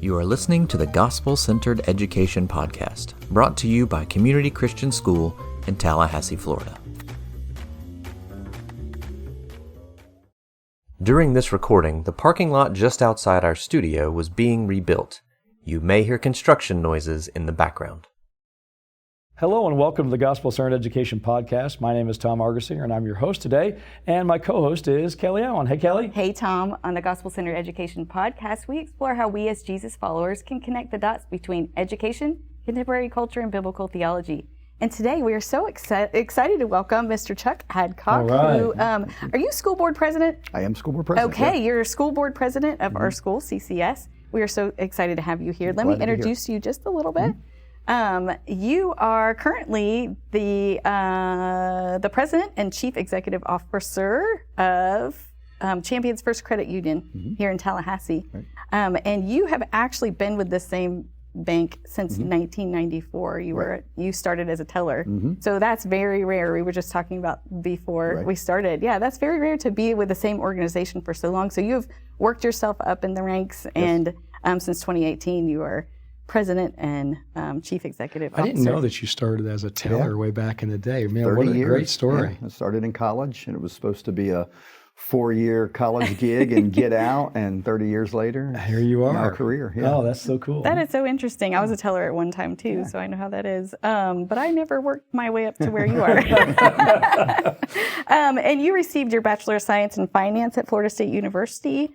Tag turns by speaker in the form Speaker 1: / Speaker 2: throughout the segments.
Speaker 1: You are listening to the Gospel-Centered Education Podcast, brought to you by Community Christian School in Tallahassee, Florida. During this recording, the parking lot just outside our studio was being rebuilt. You may hear construction noises in the background.
Speaker 2: Hello and welcome to the Gospel-Centered Education Podcast. My name is Tom Argersinger and I'm your host today. And my co-host is Kelly Allen. Hey, Kelly.
Speaker 3: Hey, Tom. On the Gospel-Centered Education Podcast, we explore how we as Jesus followers can connect the dots between education, contemporary culture, and biblical theology. And today we are so excited to welcome Mr. Chuck Adcock, who, are you school board president?
Speaker 4: I am school board president.
Speaker 3: Okay,
Speaker 4: yeah.
Speaker 3: You're school board president of our school, CCS. We are so excited to have you here. Let me introduce you just a little bit. You are currently the president and chief executive officer of Champions First Credit Union here in Tallahassee.
Speaker 4: Right.
Speaker 3: And you have actually been with the same bank since 1994. You started as a teller. So that's very rare. We were just talking about before we started. Yeah, that's very rare to be with the same organization for so long. So you've worked yourself up in the ranks, and since 2018 you are president and chief executive officer.
Speaker 2: I didn't know that you started as a teller way back in the day. Man, what a great story.
Speaker 4: Yeah. I started in college, and it was supposed to be a 4-year college gig and get out, and 30 years later,
Speaker 2: here you are.
Speaker 4: My career. Yeah.
Speaker 2: Oh, that's so cool.
Speaker 3: That is so interesting. I was a teller at one time too, so I know how that is. But I never worked my way up to where you are. And you received your Bachelor of Science in Finance at Florida State University,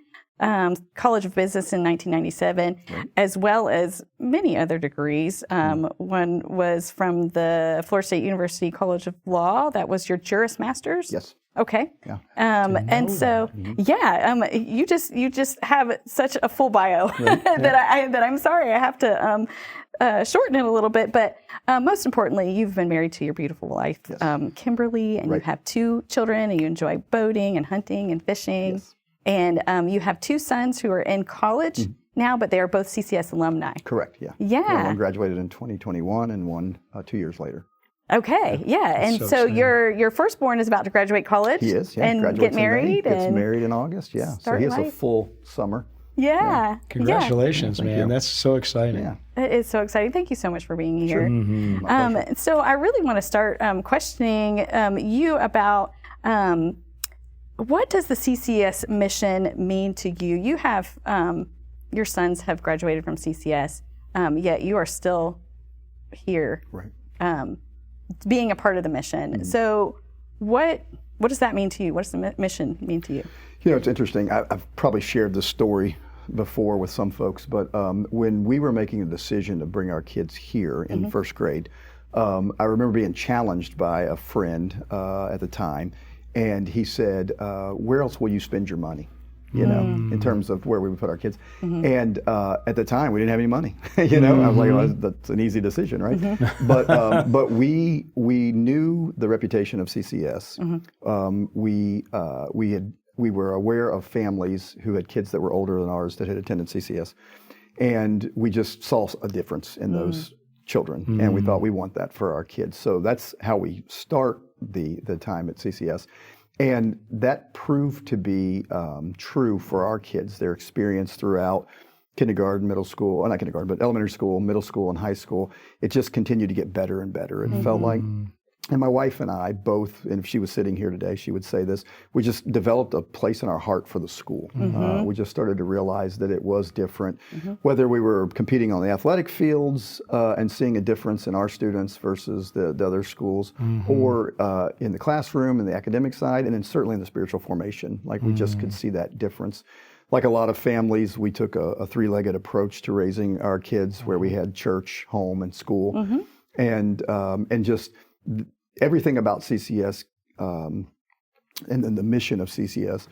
Speaker 3: College of Business in 1997, as well as many other degrees. One was from the Florida State University College of Law. That was your Juris Master's?
Speaker 4: Yes.
Speaker 3: Okay.
Speaker 4: Yeah.
Speaker 3: And so, you just have such a full bio that I'm sorry I have to shorten it a little bit. But most importantly, you've been married to your beautiful wife, Kimberly, and you have 2 children, and you enjoy boating and hunting and fishing.
Speaker 4: Yes.
Speaker 3: And you have 2 sons who are in college now, but they are both CCS alumni.
Speaker 4: Correct, yeah.
Speaker 3: Yeah.
Speaker 4: One graduated in 2021 and one 2 years later.
Speaker 3: Okay, and so your firstborn is about to graduate college.
Speaker 4: He is,
Speaker 3: and get married.
Speaker 4: Gets married in August, yeah. So he has a full summer.
Speaker 3: Yeah.
Speaker 2: Congratulations, man. That's so exciting.
Speaker 4: Yeah.
Speaker 3: It is so exciting. Thank you so much for being here.
Speaker 4: Sure.
Speaker 3: So I really want to start questioning you about what does the CCS mission mean to you? You have, your sons have graduated from CCS, yet you are still here.
Speaker 4: Right.
Speaker 3: Being a part of the mission. So what does that mean to you? What does the mission mean to you?
Speaker 4: You know, it's interesting. I've probably shared this story before with some folks, but when we were making a decision to bring our kids here in first grade, I remember being challenged by a friend at the time, and he said, where else will you spend your money? You know, in terms of where we would put our kids. And at the time, we didn't have any money. You know, I was like, well, that's an easy decision, right? But we knew the reputation of CCS. We were aware of families who had kids that were older than ours that had attended CCS, and we just saw a difference in those children, and we thought we want that for our kids. So that's how we start the time at CCS. And that proved to be true for our kids. Their experience throughout kindergarten, middle school, not kindergarten, but elementary school, middle school, and high school, it just continued to get better and better. It felt like, and my wife and I both, and if she was sitting here today, she would say this, we just developed a place in our heart for the school. We just started to realize that it was different, whether we were competing on the athletic fields and seeing a difference in our students versus the other schools, or in the classroom and the academic side, and then certainly in the spiritual formation. Like we just could see that difference. Like a lot of families, we took a 3-legged approach to raising our kids, where we had church, home, and school, and just everything about CCS and then the mission of CCS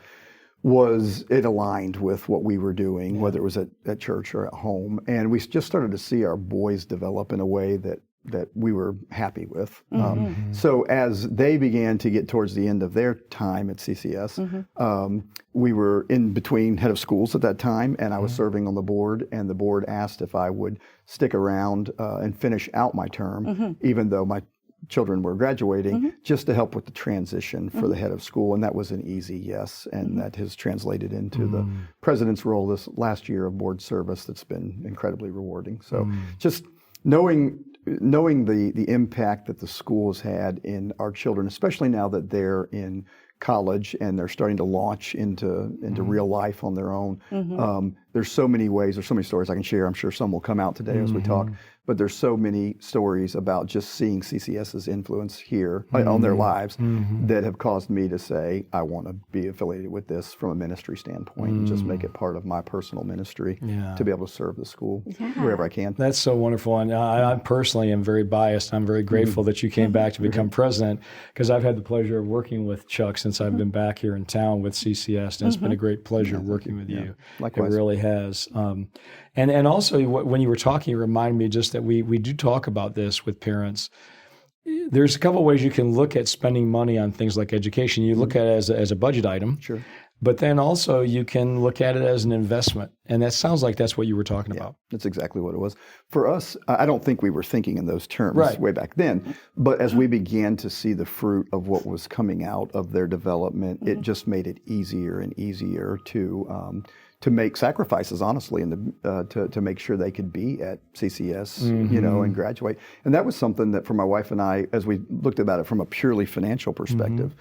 Speaker 4: was it aligned with what we were doing, whether it was at church or at home. And we just started to see our boys develop in a way that we were happy with. So as they began to get towards the end of their time at CCS, we were in between head of schools at that time, and I was serving on the board, and the board asked if I would stick around and finish out my term, even though my children were graduating, just to help with the transition for the head of school. And that was an easy yes. And that has translated into the president's role this last year of board service that's been incredibly rewarding. So just knowing the impact that the school has had in our children, especially now that they're in college and they're starting to launch into real life on their own. There's so many ways, there's so many stories I can share. I'm sure some will come out today as we talk, but there's so many stories about just seeing CCS's influence here on their lives that have caused me to say, I want to be affiliated with this from a ministry standpoint and just make it part of my personal ministry to be able to serve the school wherever I can.
Speaker 2: That's so wonderful. And I personally am very biased. I'm very grateful that you came back to become president, because I've had the pleasure of working with Chuck since I've been back here in town with CCS, and it's been a great pleasure working with you.
Speaker 4: Likewise.
Speaker 2: It really has. And also, when you were talking, it reminded me just that we do talk about this with parents. There's a couple of ways you can look at spending money on things like education. You look at it as a budget item.
Speaker 4: Sure.
Speaker 2: But then also you can look at it as an investment. And that sounds like that's what you were talking about.
Speaker 4: That's exactly what it was. For us, I don't think we were thinking in those terms way back then. But as we began to see the fruit of what was coming out of their development, it just made it easier and easier to make sacrifices, honestly, and to make sure they could be at CCS, and graduate. And that was something that for my wife and I, as we looked about it from a purely financial perspective,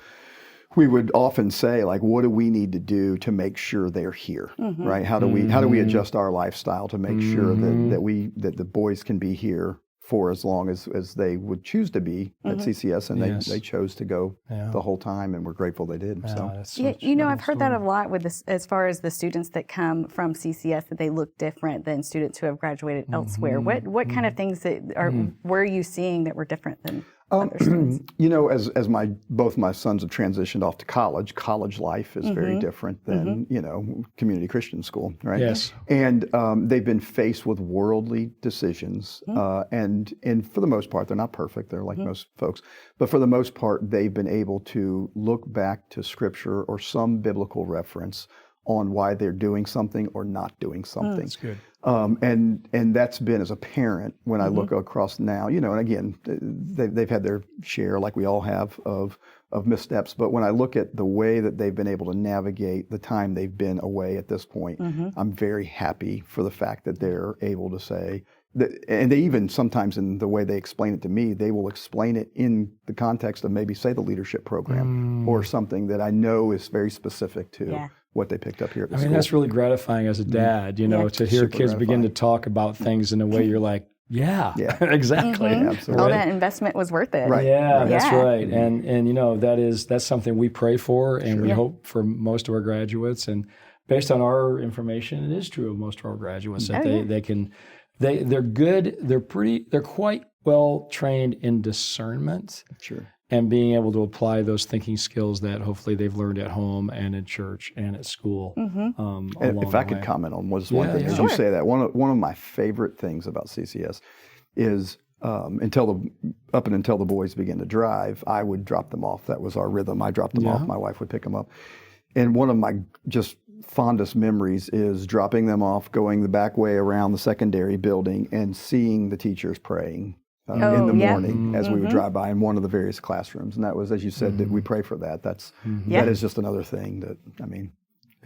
Speaker 4: we would often say, like, what do we need to do to make sure they're here, right? How do we adjust our lifestyle to make sure that the boys can be here for as long as they would choose to be at CCS, and they chose to go the whole time, and we're grateful they did.
Speaker 3: I've heard that a lot with this, as far as the students that come from CCS, that they look different than students who have graduated elsewhere. What kind of things were you seeing that were different than other students?
Speaker 4: As both my sons have transitioned off to college life is very different than community Christian school, right?
Speaker 2: Yes.
Speaker 4: And they've been faced with worldly decisions, and for the most part, they're not perfect. They're like most folks, but for the most part, they've been able to look back to Scripture or some biblical reference on why they're doing something or not doing something.
Speaker 2: That's good.
Speaker 4: And that's been, as a parent, when I look across now, and again, they've had their share, like we all have, of missteps. But when I look at the way that they've been able to navigate the time they've been away at this point, I'm very happy for the fact that they're able to say, and they even sometimes, in the way they explain it to me, they will explain it in the context of maybe, say, the leadership program or something that I know is very specific to what they picked up here at the school.
Speaker 2: That's really gratifying as a dad, to hear kids begin to talk about things in a way you're like, exactly.
Speaker 4: Absolutely.
Speaker 3: All that investment was worth it.
Speaker 4: Right.
Speaker 2: That's right. And that's something we pray for, and we hope for most of our graduates. And based on our information, it is true of most of our graduates that they're good. They're quite well trained in discernment.
Speaker 4: Sure.
Speaker 2: And being able to apply those thinking skills that hopefully they've learned at home and in church and at school.
Speaker 4: And if I could comment on one thing, as you say that, one of my favorite things about CCS is up until the boys began to drive, I would drop them off. That was our rhythm. I dropped them off. My wife would pick them up. And one of my just fondest memories is dropping them off, going the back way around the secondary building, and seeing the teachers praying in the morning as we would drive by in one of the various classrooms. And that was, as you said, that we pray for that. That is just another thing that,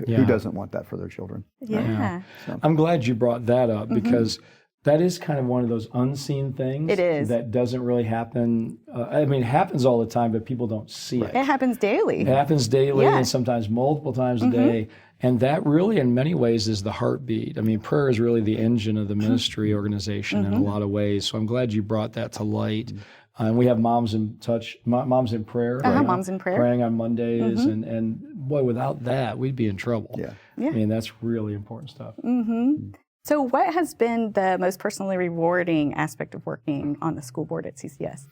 Speaker 4: who doesn't want that for their children?
Speaker 3: Yeah.
Speaker 2: So. I'm glad you brought that up because that is kind of one of those unseen things.
Speaker 3: It is.
Speaker 2: That doesn't really happen. It happens all the time, but people don't see it.
Speaker 3: It happens daily.
Speaker 2: And sometimes multiple times a day. And that really, in many ways, is the heartbeat. Prayer is really the engine of the ministry organization in a lot of ways. So I'm glad you brought that to light. And we have Moms in Touch, Moms in Prayer.
Speaker 3: Moms in Prayer.
Speaker 2: Praying on Mondays. And boy, without that, we'd be in trouble.
Speaker 4: Yeah.
Speaker 2: That's really important stuff.
Speaker 3: So what has been the most personally rewarding aspect of working on the school board at CCS?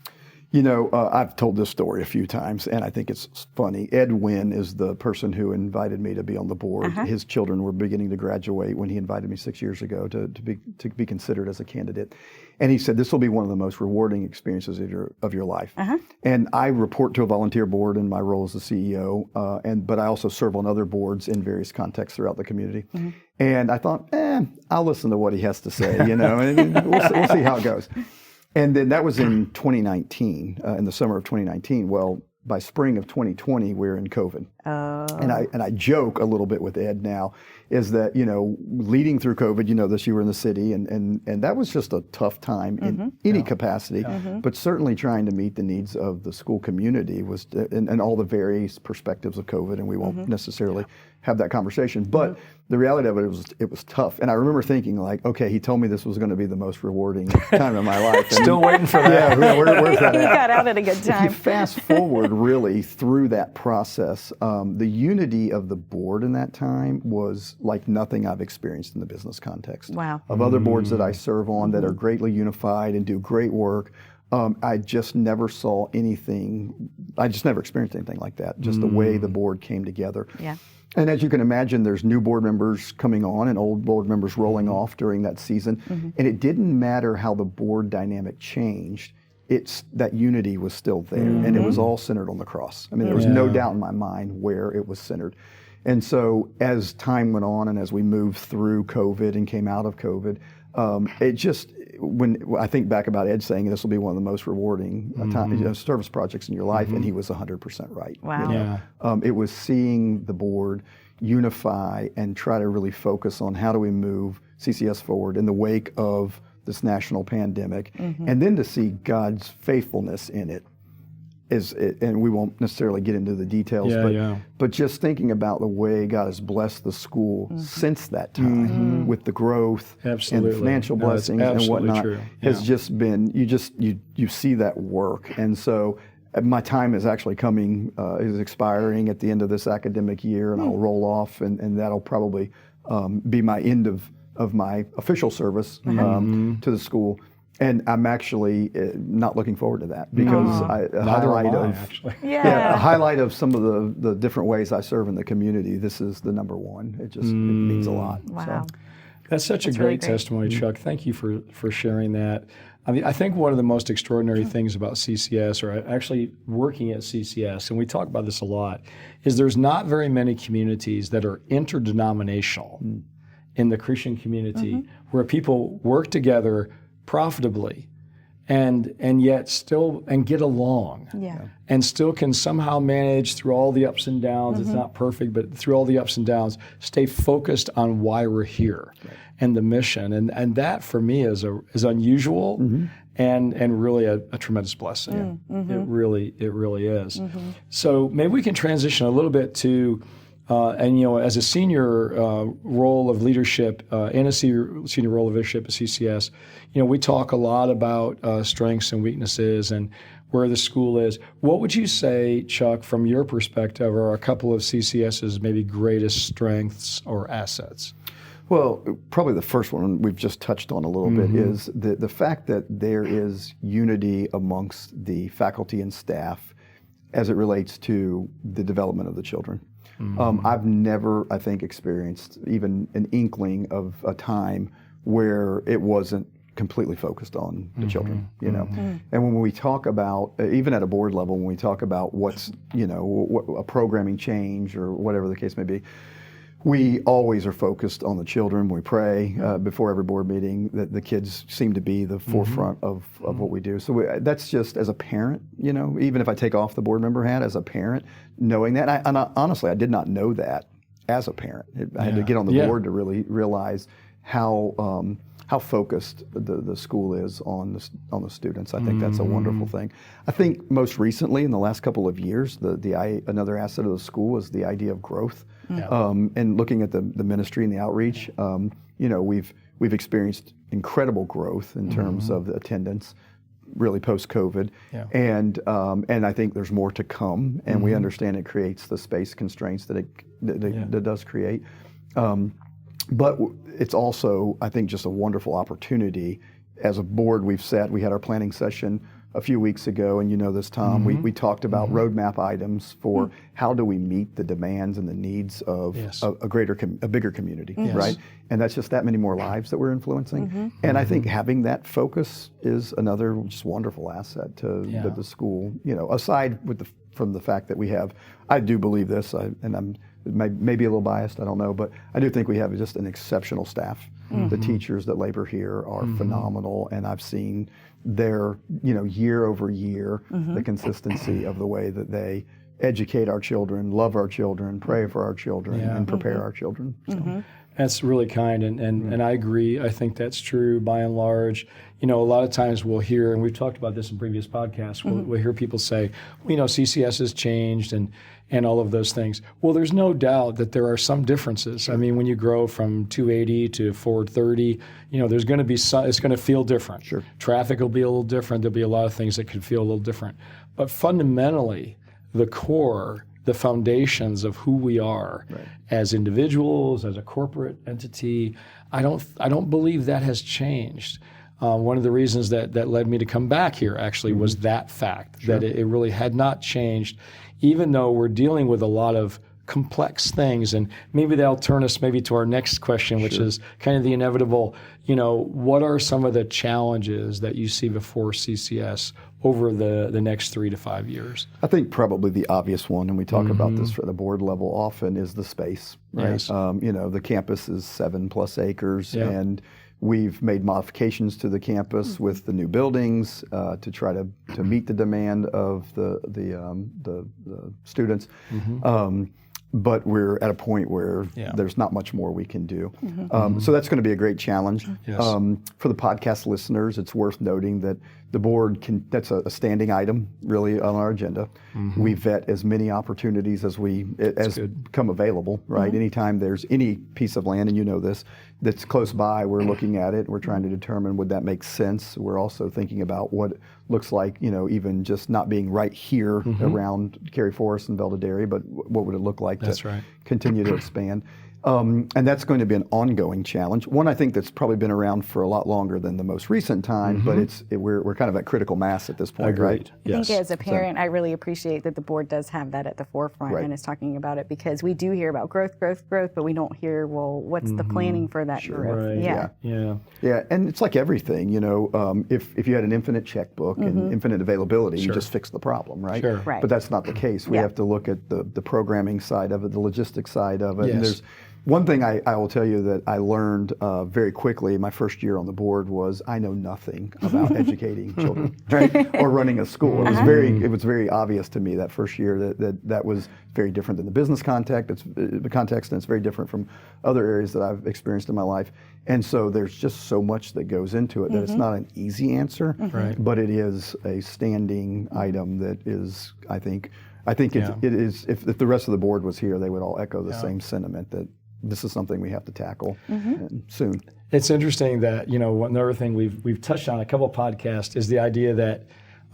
Speaker 4: I've told this story a few times, and I think it's funny. Ed Wynn is the person who invited me to be on the board. His children were beginning to graduate when he invited me 6 years ago to be considered as a candidate. And he said, this will be one of the most rewarding experiences of your life. And I report to a volunteer board in my role as the CEO, but I also serve on other boards in various contexts throughout the community. And I thought, I'll listen to what he has to say, and we'll see how it goes. And then that was in 2019, in the summer of 2019. Well, by spring of 2020, we're in COVID. And I joke a little bit with Ed now, is that, leading through COVID, this you were in the city, and that was just a tough time in any capacity, but certainly trying to meet the needs of the school community was, and all the various perspectives of COVID, and we won't necessarily have that conversation. But the reality of it was tough. And I remember thinking, like, okay, he told me this was going to be the most rewarding time of my life. And
Speaker 2: still waiting for that.
Speaker 4: Yeah, where's that
Speaker 3: He
Speaker 4: at?
Speaker 3: got out at a good time.
Speaker 4: If you fast forward really through that process, the unity of the board in that time was like nothing I've experienced in the business context.
Speaker 3: Wow.
Speaker 4: Of other boards that I serve on that are greatly unified and do great work, I just never saw anything, I just never experienced anything like that, just the way the board came together.
Speaker 3: Yeah.
Speaker 4: And as you can imagine, there's new board members coming on and old board members rolling off during that season. And it didn't matter how the board dynamic changed. It's that unity was still there, and it was all centered on the cross. I mean, there was no doubt in my mind where it was centered. And so as time went on and as we moved through COVID and came out of COVID, it just, when I think back about Ed saying this will be one of the most rewarding service projects in your life, and he was 100% right.
Speaker 3: Wow.
Speaker 4: It was seeing the board unify and try to really focus on how do we move CCS forward in the wake of this national pandemic, and then to see God's faithfulness in it. And we won't necessarily get into the details, but just thinking about the way God has blessed the school since that time with the growth and financial blessings and whatnot has just been, you see that work. And so my time is actually coming, is expiring at the end of this academic year, and I'll roll off, and that'll probably be my end of my official service to the school. And I'm actually not looking forward to that, because a highlight of some of the different ways I serve in the community, this is the number one. It means a lot.
Speaker 3: Wow.
Speaker 2: So. That's a great testimony, Chuck. Thank you for sharing that. I mean, I think one of the most extraordinary things about CCS, or actually working at CCS, and we talk about this a lot, is there's not very many communities that are interdenominational in the Christian community where people work together profitably and yet still get along and still can somehow manage through all the ups and downs. It's not perfect, but through all the ups and downs, stay focused on why we're here and the mission. And that for me is unusual and really a tremendous blessing. It really is. So maybe we can transition a little bit to as a senior role of leadership and a senior role of leadership at CCS, we talk a lot about strengths and weaknesses and where the school is. What would you say, Chuck, from your perspective, are a couple of CCS's maybe greatest strengths or assets?
Speaker 4: Well, probably the first one we've just touched on a little bit is the fact that there is unity amongst the faculty and staff as it relates to the development of the children. I've never, I think, experienced even an inkling of a time where it wasn't completely focused on the children, And when we talk about, even at a board level, when we talk about what's, a programming change or whatever the case may be, we always are focused on the children. We pray before every board meeting that the kids seem to be the forefront of what we do. So that's just as a parent, even if I take off the board member hat as a parent, knowing that. And honestly, I did not know that as a parent. I had to get on the board to really realize how focused the school is on the students. I think that's a wonderful thing. I think most recently, in the last couple of years, another asset of the school is the idea of growth. And looking at the ministry and the outreach, we've experienced incredible growth in terms of the attendance, really post-COVID, and I think there's more to come. And we understand it creates the space constraints that it does create. But it's also, I think, just a wonderful opportunity. As a board, we had our planning session a few weeks ago, and this, Tom, we talked about roadmap items for how do we meet the demands and the needs of a bigger community, right? And that's just that many more lives that we're influencing. And I think having that focus is another just wonderful asset to the school. Aside from the fact that we have, I do believe this, and I'm maybe a little biased, I don't know, but I do think we have just an exceptional staff. The teachers that labor here are phenomenal, and I've seen their, year over year, the consistency of the way that they educate our children, love our children, pray for our children, and prepare our children. So.
Speaker 2: That's really kind, and I agree. I think that's true by and large. A lot of times we'll hear, and we've talked about this in previous podcasts, we'll hear people say, CCS has changed and all of those things. Well, there's no doubt that there are some differences. I mean, when you grow from 280 to 430, there's going to be it's going to feel different.
Speaker 4: Sure.
Speaker 2: Traffic will be a little different. There'll be a lot of things that could feel a little different. But fundamentally, the core, the foundations of who we are as individuals, as a corporate entity, I don't believe that has changed. One of the reasons that led me to come back here actually was that fact, that it really had not changed, even though we're dealing with a lot of complex things. And maybe that'll turn us maybe to our next question, which is kind of the inevitable, what are some of the challenges that you see before CCS over the next 3 to 5 years?
Speaker 4: I think probably the obvious one, and we talk about this at the board level often, is the space, right?
Speaker 2: Yes.
Speaker 4: The campus is 7+ acres, and we've made modifications to the campus with the new buildings to try to meet the demand of the students. But we're at a point where there's not much more we can do. So that's going to be a great challenge.
Speaker 2: Yes.
Speaker 4: For the podcast listeners, it's worth noting that the board that's a standing item really on our agenda. We vet as many opportunities as become available, right? Anytime there's any piece of land, and you know this, that's close by, we're looking at it. We're trying to determine, would that make sense? We're also thinking about what it looks like, even just not being right here around Cary Forest and Belvedere, but what would it look like to continue to expand? And that's going to be an ongoing challenge. One, I think, that's probably been around for a lot longer than the most recent time, but we're kind of at critical mass at this point, right?
Speaker 3: I think as a parent, I really appreciate that the board does have that at the forefront and is talking about it, because we do hear about growth, but we don't hear, well, what's the planning for that growth?
Speaker 2: Right.
Speaker 4: Yeah, and it's like everything, if you had an infinite checkbook and infinite availability, you just fix the problem, right?
Speaker 2: Sure.
Speaker 3: Right.
Speaker 4: But that's not the case. We have to look at the programming side of it, the logistics side of it, and there's one thing I will tell you that I learned very quickly my first year on the board was I know nothing about educating children, right, or running a school. It was very obvious to me that first year that was very different than the business context. And it's very different from other areas that I've experienced in my life. And so there's just so much that goes into it that it's not an easy answer, but it is a standing item that is, I think it is. If the rest of the board was here, they would all echo the same sentiment that this is something we have to tackle soon.
Speaker 2: It's interesting that, another thing we've touched on a couple of podcasts is the idea that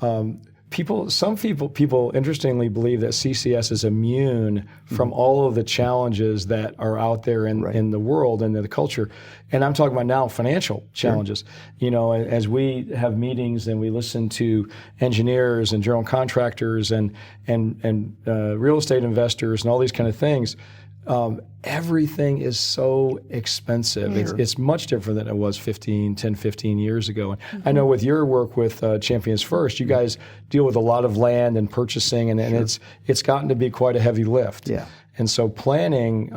Speaker 2: some people interestingly believe that CCS is immune from all of the challenges that are out there in the world and in the culture. And I'm talking about now financial challenges. As we have meetings and we listen to engineers and general contractors and real estate investors and all these kind of things, everything is so expensive. It's much different than it was 10, 15 years ago. And I know with your work with Champions First, you guys deal with a lot of land and purchasing, and it's gotten to be quite a heavy lift.
Speaker 4: Yeah.
Speaker 2: And so planning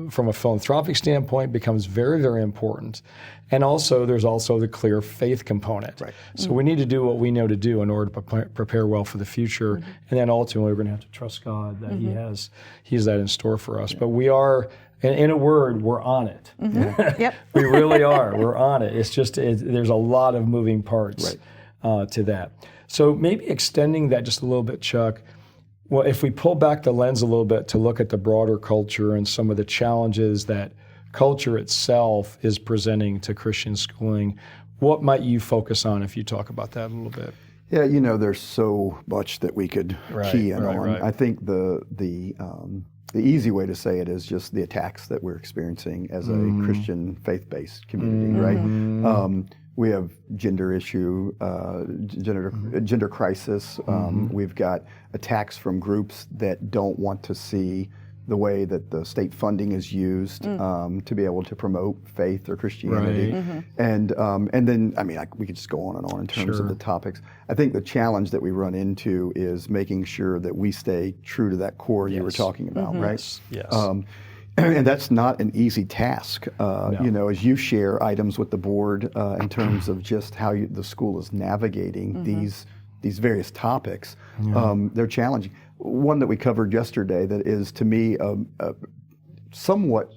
Speaker 2: from a philanthropic standpoint becomes very, very important. And also, there's also the clear faith component. Right. So we need to do what we know to do in order to prepare well for the future. And then ultimately, we're going to have to trust God that He has that in store for us. But we are, in a word, we're on it.
Speaker 3: Yep.
Speaker 2: We really are. We're on it. It's just, there's a lot of moving parts to that. So maybe extending that just a little bit, Chuck. Well, if we pull back the lens a little bit to look at the broader culture and some of the challenges that culture itself is presenting to Christian schooling, what might you focus on if you talk about that a little bit?
Speaker 4: Yeah, there's so much that we could key in on. I think the easy way to say it is just the attacks that we're experiencing as a Christian faith-based community, right? We have gender issue, gender crisis. We've got attacks from groups that don't want to see the way that the state funding is used to be able to promote faith or Christianity.
Speaker 2: Right.
Speaker 4: And then, I mean, we could just go on and on in terms of the topics. I think the challenge that we run into is making sure that we stay true to that core you were talking about, right?
Speaker 2: Yes.
Speaker 4: And that's not an easy task, you know, as you share items with the board in terms of just how the school is navigating these various topics. They're challenging. One that we covered yesterday that is, to me, somewhat,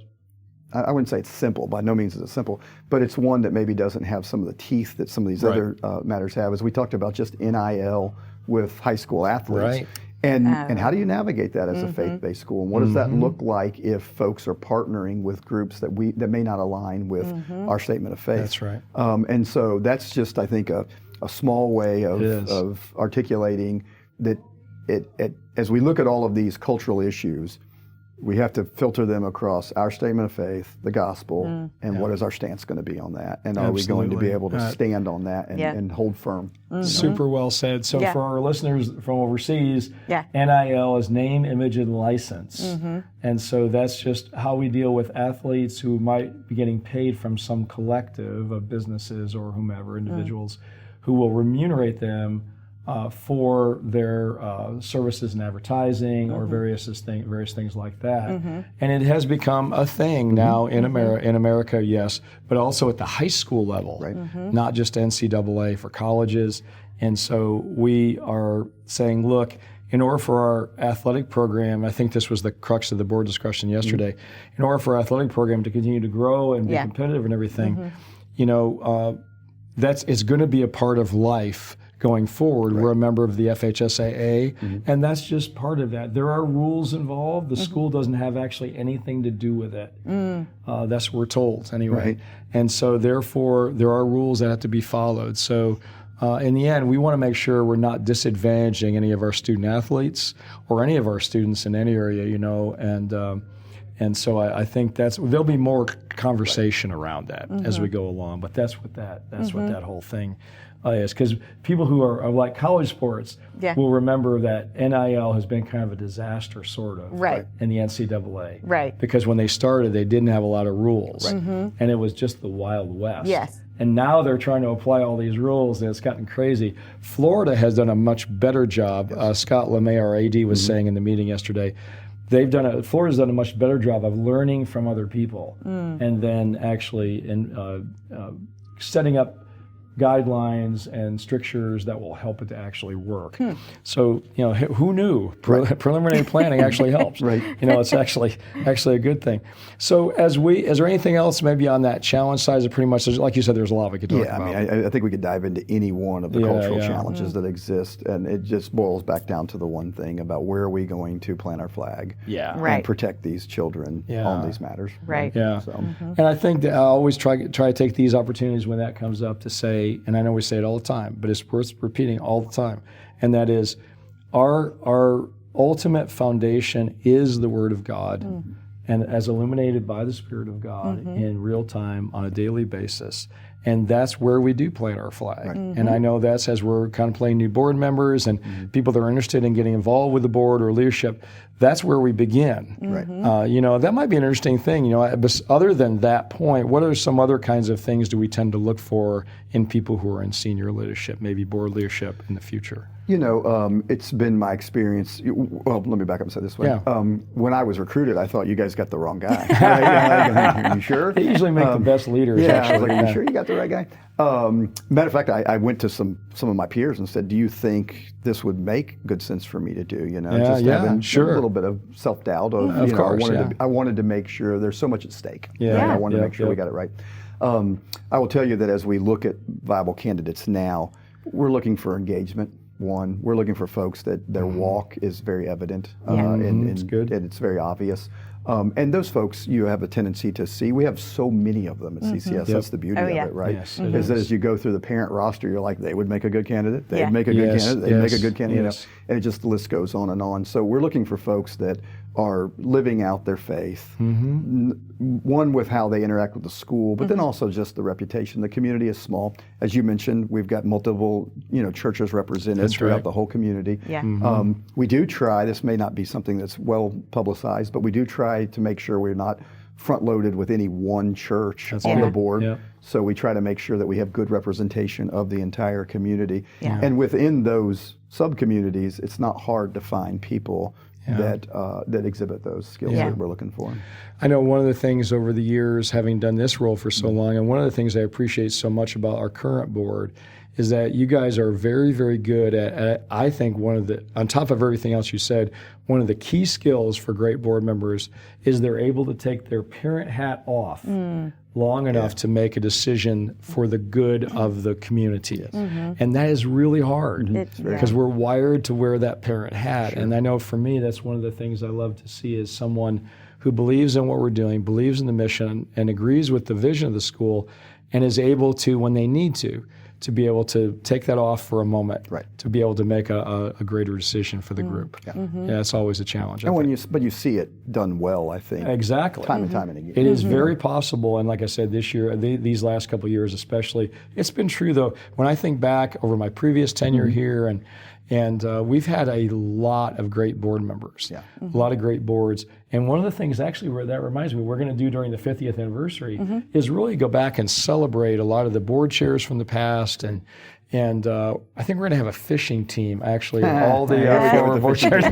Speaker 4: I wouldn't say it's simple, by no means is it simple, but it's one that maybe doesn't have some of the teeth that some of these other matters have, as we talked about just NIL with high school athletes.
Speaker 2: Right.
Speaker 4: And how do you navigate that as a faith-based school? And what does that look like if folks are partnering with groups that may not align with our statement of faith?
Speaker 2: That's right.
Speaker 4: And so that's just, I think, a small way of articulating that as we look at all of these cultural issues, we have to filter them across our statement of faith, the gospel, and what is our stance going to be on that? And are we going to be able to stand on that and hold firm?
Speaker 2: Super well said. So for our listeners from overseas, NIL is name, image, and license. And so that's just how we deal with athletes who might be getting paid from some collective of businesses or whomever, individuals, who will remunerate them for their services and advertising or various things like that. And it has become a thing now in America, yes, but also at the high school level, not just NCAA, for colleges. And so we are saying, look, in order for our athletic program, I think this was the crux of the board discussion yesterday, in order for our athletic program to continue to grow and be competitive and everything, you know, it's going to be a part of life going forward. We're a member of the FHSAA, and that's just part of that. There are rules involved. The school doesn't have actually anything to do with it. That's what we're told, anyway. And so, therefore, there are rules that have to be followed. So, in the end, we want to make sure we're not disadvantaging any of our student athletes or any of our students in any area, you know, and so I think there'll be more conversation around that as we go along. But that's what that whole thing is, because people who are like college sports will remember that NIL has been kind of a disaster, sort of, in the NCAA, because when they started, they didn't have a lot of rules, and it was just the Wild West. And now they're trying to apply all these rules, and it's gotten crazy. Florida has done a much better job. Scott LeMay, our AD, was saying in the meeting yesterday, Florida's done a much better job of learning from other people, and then actually setting up guidelines and strictures that will help it to actually work. So, you know, who knew? Preliminary planning actually helps. You know, it's actually a good thing. So, is there anything else maybe on that challenge side? Is it pretty much, like you said, there's a lot we could talk about.
Speaker 4: I mean, I think we could dive into any one of the cultural challenges that exist, and it just boils back down to the one thing about where are we going to plant our flag and protect these children on these matters. So.
Speaker 2: And I think that I always try to take these opportunities when that comes up to say, and I know we say it all the time, but it's worth repeating all the time, and that is our ultimate foundation is the Word of God, and as illuminated by the Spirit of God in real time on a daily basis. And that's where we do plant our flag. And I know that's as we're contemplating new board members and people that are interested in getting involved with the board or leadership, that's where we begin. You know, that might be an interesting thing. You know, other than that point, what are some other kinds of things do we tend to look for in people who are in senior leadership, maybe board leadership in the future?
Speaker 4: You know, it's been my experience. Well, let me back up and say it this way. When I was recruited, I thought you guys got the wrong guy. Are you sure?
Speaker 2: They usually make the best leaders.
Speaker 4: I was like, are you sure you got the right guy? Matter of fact, I went to some of my peers and said, do you think this would make good sense for me to do? You know, just having a little bit of self-doubt of course, I wanted to make sure there's so much at stake. I wanted to make sure we got it right. I will tell you that as we look at viable candidates now, we're looking for engagement. One, we're looking for folks that their walk is very evident, and it's very obvious. And those folks you have a tendency to see. We have so many of them at CCS. That's the beauty of it, right?
Speaker 2: Yes,
Speaker 4: is that as you go through the parent roster, you're like, they would make a good candidate. They'd make a good candidate. They'd make a good candidate. And it just, the list goes on and on. So we're looking for folks that are living out their faith, one with how they interact with the school, but then also just the reputation. The community is small. As you mentioned, we've got multiple churches represented throughout the whole community. We do try, this may not be something that's well publicized, but we do try to make sure we're not front-loaded with any one church on the board. So we try to make sure that we have good representation of the entire community. And within those sub-communities, it's not hard to find people that exhibit those skills that we're looking for.
Speaker 2: I know one of the things over the years, having done this role for so long, and one of the things I appreciate so much about our current board is that you guys are very, very good at I think one of the, on top of everything else you said, one of the key skills for great board members is they're able to take their parent hat off long enough to make a decision for the good of the community. And that is really hard because we're wired to wear that parent hat. And I know for me, that's one of the things I love to see is someone who believes in what we're doing, believes in the mission, and agrees with the vision of the school, and is able to, when they need to be able to take that off for a moment, to be able to make a greater decision for the group. It's always a challenge.
Speaker 4: But you see it done well, I think.
Speaker 2: Exactly.
Speaker 4: Time and time and again.
Speaker 2: It is very possible, and like I said, this year, these last couple of years especially, it's been true though. When I think back over my previous tenure here, and we've had a lot of great board members, a lot of great boards. And one of the things actually where that reminds me, we're going to do during the 50th anniversary is really go back and celebrate a lot of the board chairs from the past. And I think we're going to have a fishing team, actually, all the former board chairs.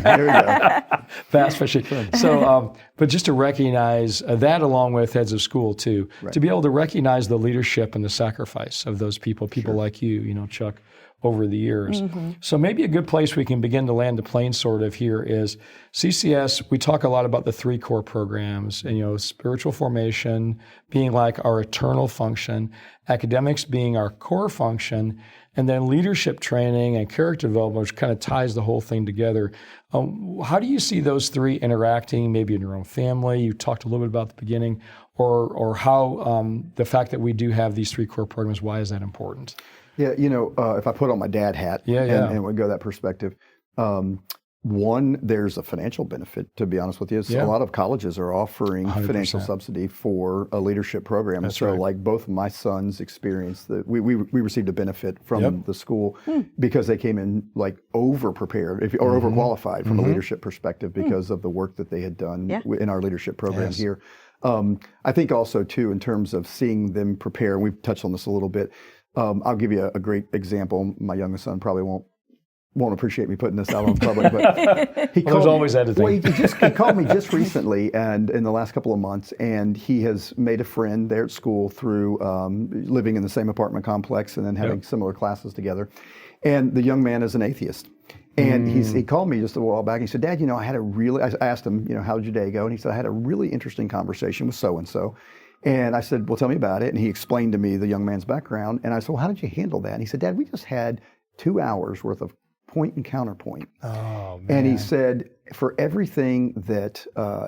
Speaker 2: Bass fishing. So, but just to recognize that along with heads of school too, to be able to recognize the leadership and the sacrifice of those people like you, Chuck, over the years. So maybe a good place we can begin to land the plane sort of here is CCS. We talk a lot about the 3 core programs, and spiritual formation being like our eternal function, academics being our core function, and then leadership training and character development, which kind of ties the whole thing together. How do you see those 3 interacting, maybe in your own family? You talked a little bit about the beginning, or how the fact that we do have these 3 core programs, why is that important?
Speaker 4: Yeah, if I put on my dad hat and we go that perspective, one, there's a financial benefit, to be honest with you. So a lot of colleges are offering 100%. Financial subsidy for a leadership program.
Speaker 2: That's
Speaker 4: so like both of my sons experienced that we received a benefit from the school because they came in like over-prepared or overqualified from a leadership perspective because of the work that they had done in our leadership program here. I think also too, in terms of seeing them prepare, and we've touched on this a little bit, I'll give you a great example. My youngest son probably won't appreciate me putting this out on public, but he called
Speaker 2: always editing.
Speaker 4: Well, he called me just recently, and in the last couple of months, and he has made a friend there at school through living in the same apartment complex and then having similar classes together. And the young man is an atheist. And he called me just a while back and he said, Dad, I asked him, how did your day go? And he said, I had a really interesting conversation with so-and-so. And I said, well, tell me about it. And he explained to me the young man's background. And I said, well, how did you handle that? And he said, Dad, we just had 2 hours worth of point and counterpoint.
Speaker 2: Oh, man.
Speaker 4: And he said, for everything that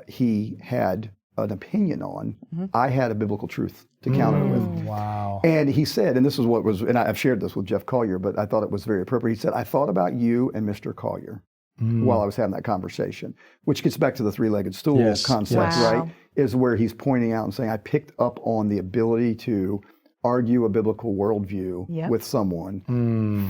Speaker 4: he had an opinion on, I had a biblical truth to counter with.
Speaker 2: Wow.
Speaker 4: And he said, and this is what was, and I've shared this with Jeff Collier, but I thought it was very appropriate. He said, I thought about you and Mr. Collier while I was having that conversation, which gets back to the 3-legged stool concept, right? Is where he's pointing out and saying, I picked up on the ability to argue a biblical worldview with someone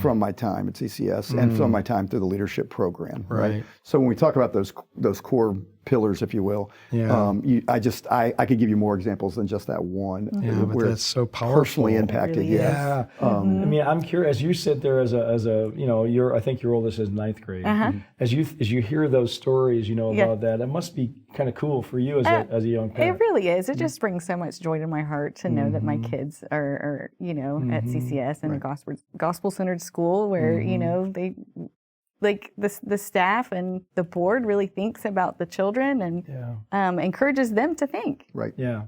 Speaker 4: from my time at CCS and from my time through the leadership program, right? So when we talk about those core pillars, if you will, I could give you more examples than just that one.
Speaker 2: But that's so powerful.
Speaker 4: Personally impacted,
Speaker 3: really
Speaker 2: I mean, I'm curious, as you sit there as a I think your oldest is 9th grade. As you hear those stories, about that, it must be kind of cool for you as a young parent.
Speaker 3: It really is. It just brings so much joy to my heart to know that my kids are at CCS and a gospel-centered school where, they, like the staff and the board really thinks about the children and encourages them to think.
Speaker 4: Right.
Speaker 2: Yeah.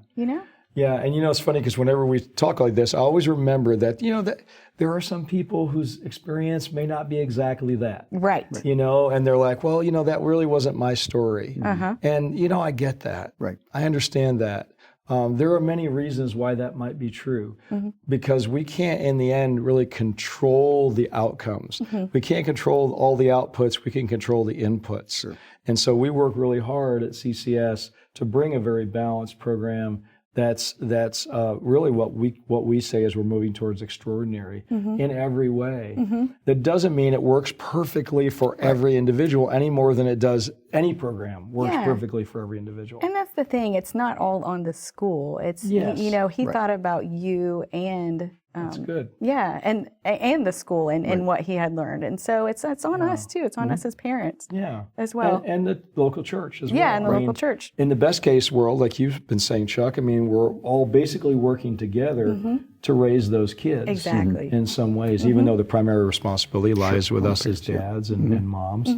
Speaker 2: Yeah, and it's funny because whenever we talk like this, I always remember that, that there are some people whose experience may not be exactly that.
Speaker 3: Right.
Speaker 2: And they're like, well, that really wasn't my story. And, I get that.
Speaker 4: Right.
Speaker 2: I understand that. There are many reasons why that might be true, because we can't, in the end, really control the outcomes. We can't control all the outputs. We can control the inputs.
Speaker 4: Sure.
Speaker 2: And so we work really hard at CCS to bring a very balanced program that's really what we say is we're moving towards extraordinary in every way. That doesn't mean it works perfectly for every individual any more than it does any program works perfectly for every individual.
Speaker 3: And that's the thing. It's not all on the school. It's he thought about you and
Speaker 2: that's good.
Speaker 3: Yeah, and the school and what he had learned, and so it's on us too. It's on us as parents. As well,
Speaker 2: and the local church as well.
Speaker 3: Yeah, and the local church.
Speaker 2: In the best case world, like you've been saying, Chuck, we're all basically working together to raise those kids.
Speaker 3: Exactly.
Speaker 2: In some ways, even though the primary responsibility lies with us as dads and moms,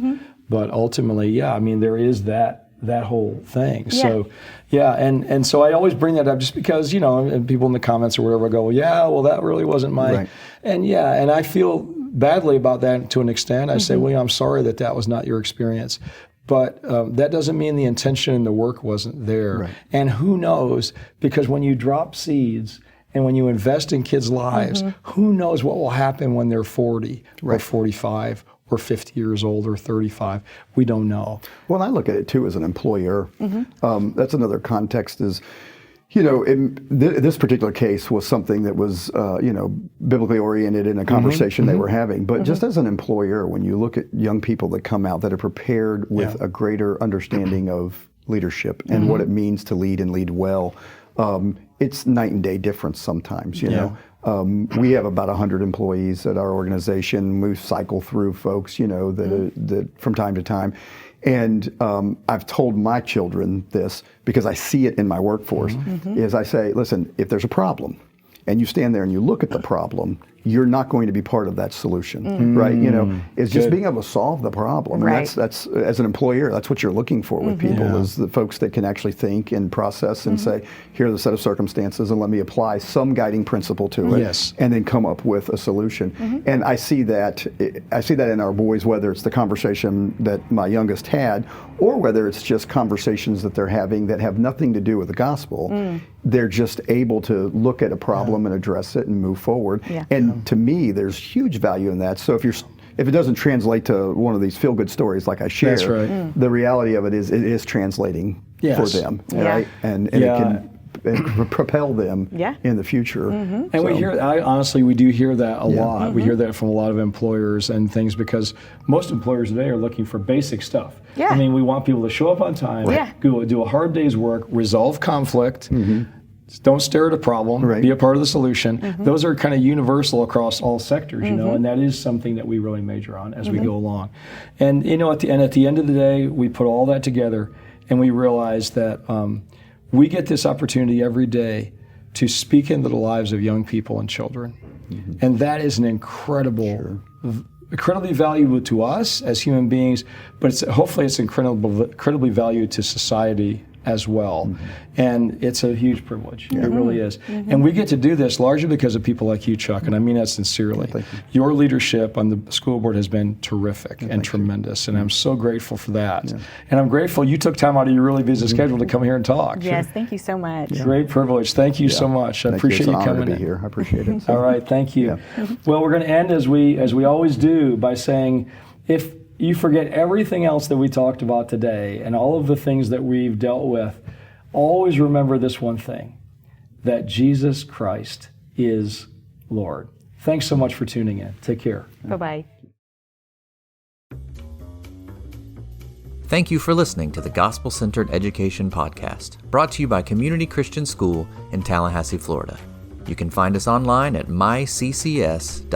Speaker 2: but ultimately, there is that whole thing. So, and so I always bring that up just because, and people in the comments or whatever go, that really wasn't my, and I feel badly about that to an extent. I say, well, I'm sorry that was not your experience. But that doesn't mean the intention and the work wasn't there. Right. And who knows, because when you drop seeds and when you invest in kids' lives, who knows what will happen when they're 40 or 45 or 50 years old or 35. We don't know.
Speaker 4: Well, I look at it too as an employer. That's another context is, in this particular case was something that was, biblically oriented in a conversation they were having. But just as an employer, when you look at young people that come out that are prepared with a greater understanding of leadership and what it means to lead and lead well, it's night and day difference sometimes, you know. We have about 100 employees at our organization. We cycle through folks, that from time to time. And I've told my children this because I see it in my workforce, is I say, listen, if there's a problem and you stand there and you look at the problem, you're not going to be part of that solution, right? It's just being able to solve the problem. And that's as an employer, that's what you're looking for with people is the folks that can actually think and process and say, here are the set of circumstances and let me apply some guiding principle to it and then come up with a solution. And I see that in our boys, whether it's the conversation that my youngest had or whether it's just conversations that they're having that have nothing to do with the gospel. They're just able to look at a problem and address it and move forward. And to me, there's huge value in that. So if it doesn't translate to one of these feel-good stories like I share, the reality of it is translating for them, right? And it can propel them in the future.
Speaker 2: And we hear, honestly, we do hear that a lot. We hear that from a lot of employers and things because most employers today are looking for basic stuff. We want people to show up on time, do a hard day's work, resolve conflict, don't stare at a problem, be a part of the solution. Those are kind of universal across all sectors, and that is something that we really major on as we go along. And at the end of the day, we put all that together and we realize that we get this opportunity every day to speak into the lives of young people and children. And that is an incredibly valuable to us as human beings, but hopefully it's incredibly valued to society as well. And it's a huge privilege. It really is. And we get to do this largely because of people like you, Chuck, and I mean that sincerely. Your leadership on the school board has been terrific and tremendous, and I'm so grateful for that. And I'm grateful you took time out of your really busy schedule to come here and talk.
Speaker 3: Yes, thank you so much.
Speaker 2: Great privilege. Thank you so much. I appreciate you coming in.
Speaker 4: Here. I appreciate it.
Speaker 2: All right, thank you. Well, we're going to end as we always do by saying, if you forget everything else that we talked about today and all of the things that we've dealt with, always remember this one thing, that Jesus Christ is Lord. Thanks so much for tuning in. Take care.
Speaker 3: Bye-bye.
Speaker 1: Thank you for listening to the Gospel Centered Education Podcast, brought to you by Community Christian School in Tallahassee, Florida. You can find us online at myccs.org.